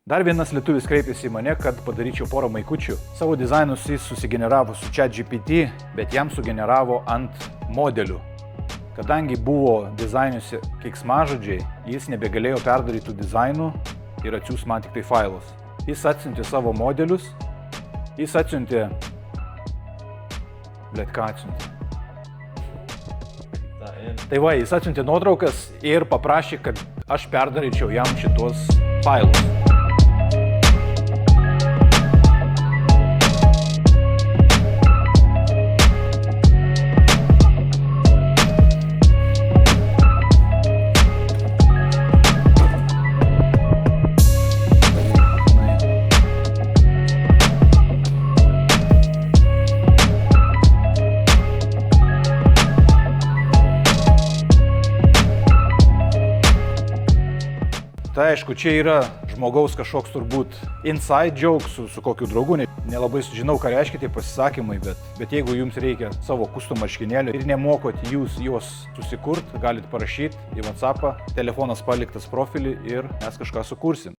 Dar vienas lietuvis kreipėsi į mane, kad padaryčiau porą maikučių. Savo dizainus jis susigeneravo su ChatGPT, bet jam sugeneravo ant modelių. Kadangi buvo dizainiuose keiksmažodžiai, jis nebegalėjo perdaryti tų dizainų ir atsiųs man tik tai failus. Jis atsiuntė savo modelius, jis atsiuntė... ką atsiuntė? Tai va, jis atsiuntė nuotraukas ir paprašė, kad aš perdaryčiau jam šitos failus. Tai aišku, čia yra žmogaus kažkoks turbūt inside joke su kokiu draugu. Nelabai žinau, ką reiškia tie pasisakymai, bet jeigu jums reikia savo custom marškinėlių ir nemokot jūs juos susikurt, galit parašyti į WhatsAppą, telefonas paliktas profilį ir mes kažką sukursim.